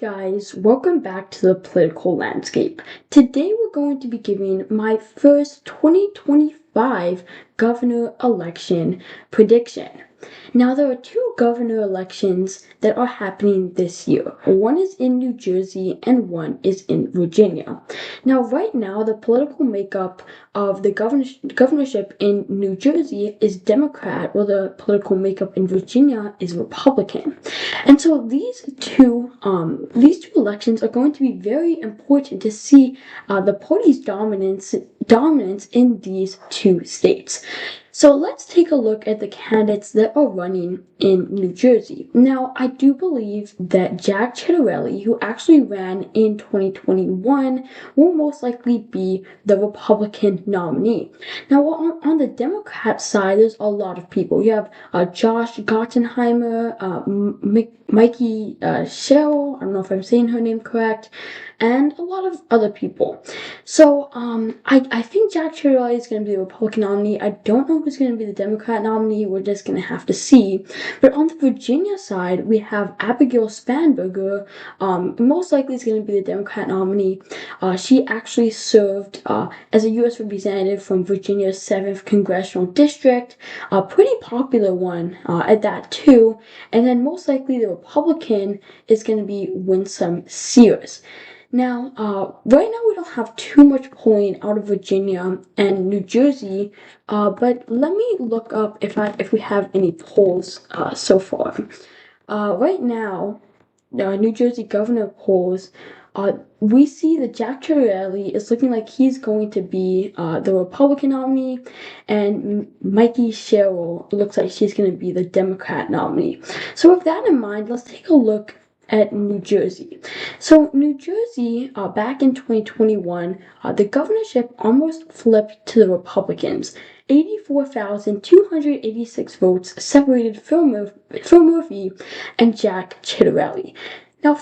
Guys, welcome back to the political landscape. Today we're going to be giving my first 2025 governor election prediction. Now, there are two governor elections that are happening this year. One is in New Jersey and one is in Virginia. Now, right now, the political makeup of the governorship in New Jersey is Democrat, while the political makeup in Virginia is Republican. And so these two elections are going to be very important to see the party's dominance in these two states. So let's take a look at the candidates that are running in New Jersey. Now, I do believe that Jack Ciattarelli, who actually ran in 2021, will most likely be the Republican nominee. Now, on the Democrat side, there's a lot of people. You have Josh Gottenheimer, Mikey Sherrill, I don't know if I'm saying her name correct, and a lot of other people. So I think Jack Ciattarelli is going to be the Republican nominee. I don't know who's going to be the Democrat nominee. We're just going to have to see. But on the Virginia side, we have Abigail Spanberger. Most likely is going to be the Democrat nominee. She actually served as a U.S. representative from Virginia's 7th Congressional District. A pretty popular one at that too. And then most likely the Republican is going to be Winsome Sears. Now, right now we don't have too much polling out of Virginia and New Jersey, but let me look up if we have any polls so far. Right now, New Jersey governor polls, we see that Jack Ciattarelli is looking like he's going to be the Republican nominee, and Mikey Sherrill looks like she's going to be the Democrat nominee. So with that in mind, let's take a look at New Jersey. So New Jersey, back in 2021, the governorship almost flipped to the Republicans. 84,286 votes separated Phil Murphy and Jack Ciattarelli. Now,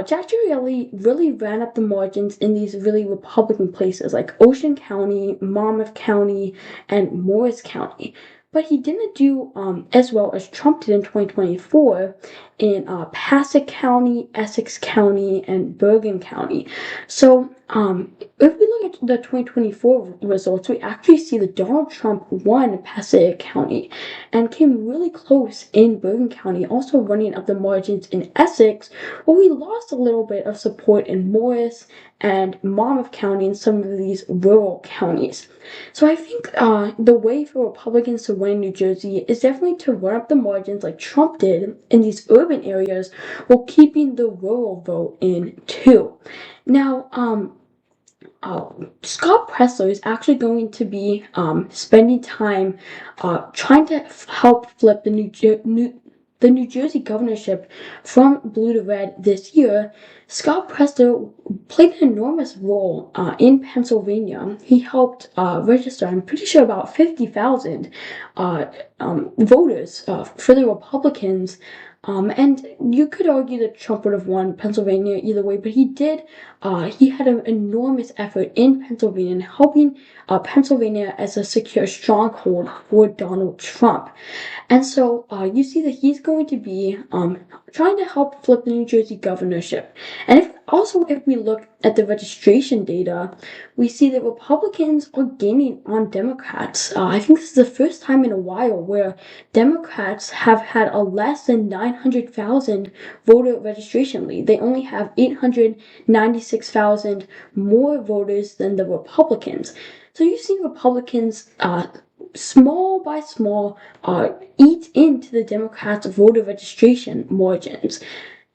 Jack Ciattarelli really ran up the margins in these really Republican places like Ocean County, Monmouth County, and Morris County. But he didn't do as well as Trump did in 2024 in Passaic County, Essex County, and Bergen County. So if we look at the 2024 results, we actually see that Donald Trump won Passaic County and came really close in Bergen County, also running up the margins in Essex, where we lost a little bit of support in Morris and Monmouth County and some of these rural counties. So I think the way for Republicans to win New Jersey is definitely to run up the margins like Trump did in these urban areas while keeping the rural vote in too. Now, Scott Presler is actually going to be spending time trying to help flip the New Jersey governorship from blue to red this year. Scott Presler played an enormous role in Pennsylvania. He helped register, I'm pretty sure, about 50,000 voters for the Republicans. And you could argue that Trump would have won Pennsylvania either way, but he had an enormous effort in Pennsylvania in helping Pennsylvania as a secure stronghold for Donald Trump. And so you see that he's going to be trying to help flip the New Jersey governorship. And if we look at the registration data, we see that Republicans are gaining on Democrats. I think this is the first time in a while where Democrats have had a less than 900,000 voter registration lead. They only have 896,000 more voters than the Republicans. So you see Republicans small by small eat into the Democrats' voter registration margins.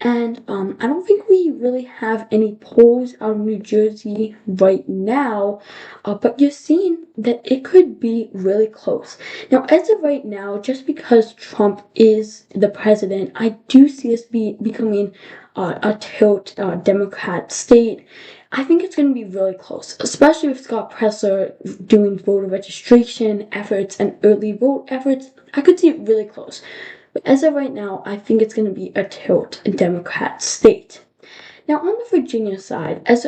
And I don't think we really have any polls out of New Jersey right now, but you're seeing that it could be really close. Now, as of right now, just because Trump is the president, I do see this becoming a tilt Democrat state. I think it's going to be really close, especially with Scott Presler doing voter registration efforts and early vote efforts. I could see it really close. But as of right now, I think it's going to be a tilt Democrat state. Now, on the Virginia side, as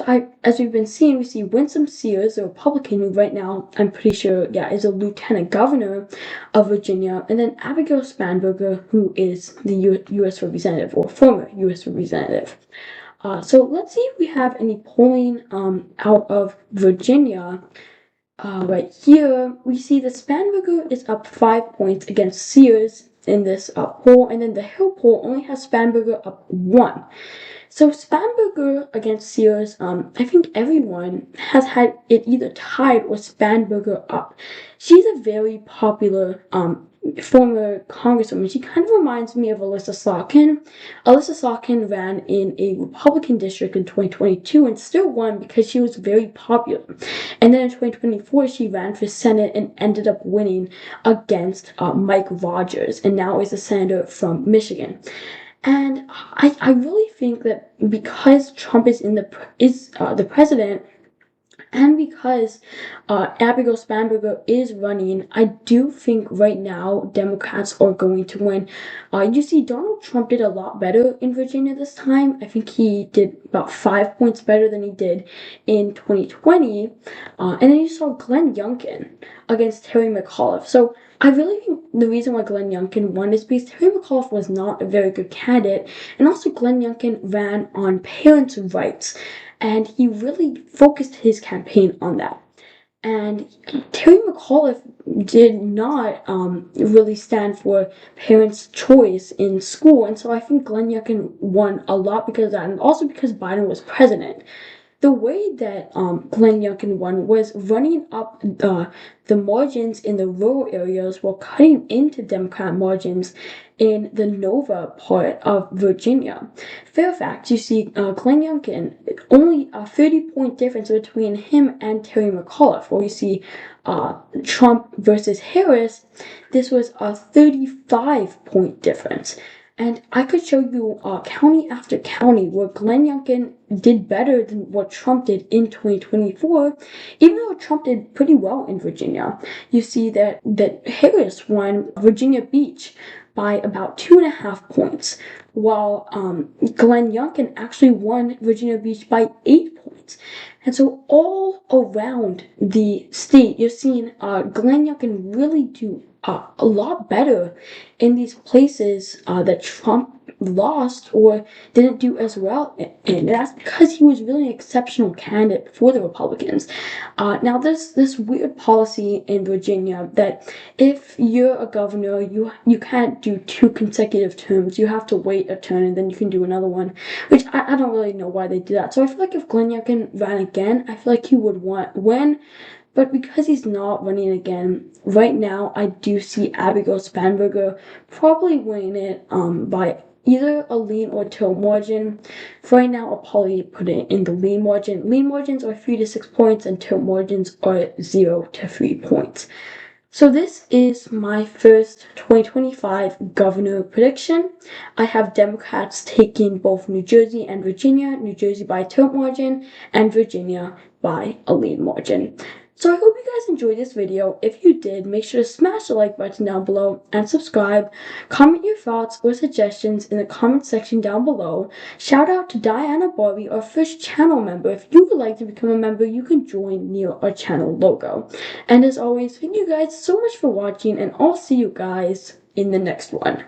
we've been seeing, we see Winsome Sears, a Republican, who right now, I'm pretty sure, is a lieutenant governor of Virginia, and then Abigail Spanberger, who is the U.S. representative, or former U.S. representative. So let's see if we have any polling out of Virginia. Right here, we see that Spanberger is up 5 points against Sears in this poll, and then the Hill poll only has Spanberger up 1. So Spanberger against Sears, I think everyone has had it either tied or Spanberger up. She's a very popular former congresswoman. She kind of reminds me of Alyssa Slotkin. Alyssa Slotkin ran in a Republican district in 2022 and still won because she was very popular. And then in 2024, she ran for Senate and ended up winning against Mike Rogers, and now is a senator from Michigan. And I really think that because Trump is the president, and because Abigail Spanberger is running, I do think right now Democrats are going to win. You see, Donald Trump did a lot better in Virginia this time. I think he did about 5 points better than he did in 2020. And then you saw Glenn Youngkin against Terry McAuliffe. So I really think the reason why Glenn Youngkin won is because Terry McAuliffe was not a very good candidate, and also Glenn Youngkin ran on parents' rights, and he really focused his campaign on that. And Terry McAuliffe did not really stand for parents' choice in school, and so I think Glenn Youngkin won a lot because of that, and also because Biden was president. The way that Glenn Youngkin won was running up the margins in the rural areas while cutting into Democrat margins in the Nova part of Virginia. Fairfax, you see Glenn Youngkin, only a 30-point difference between him and Terry McAuliffe. Or you see Trump versus Harris, this was a 35-point difference. And I could show you county after county where Glenn Youngkin did better than what Trump did in 2024, even though Trump did pretty well in Virginia. You see that Harris won Virginia Beach by about 2.5 points, while Glenn Youngkin actually won Virginia Beach by 8 points. And so all around the state, you're seeing Glenn Youngkin really do a lot better in these places that Trump lost or didn't do as well in. And that's because he was really an exceptional candidate for the Republicans. Now, this weird policy in Virginia that if you're a governor, you can't do 2 consecutive terms. You have to wait a turn and then you can do another one, which I don't really know why they do that. So I feel like if Glenn Youngkin ran again, I feel like he would win. But because he's not running again, right now I do see Abigail Spanberger probably winning it by either a lean or tilt margin. For right now, I'll probably put it in the lean margin. Lean margins are 3 to 6 points, and tilt margins are 0 to 3 points. So this is my first 2025 governor prediction. I have Democrats taking both New Jersey and Virginia, New Jersey by tilt margin, and Virginia by a lean margin. So I hope you guys enjoyed this video. If you did, make sure to smash the like button down below and subscribe. Comment your thoughts or suggestions in the comment section down below. Shout out to Diana Barbie, our first channel member. If you would like to become a member, you can join near our channel logo. And as always, thank you guys so much for watching, and I'll see you guys in the next one.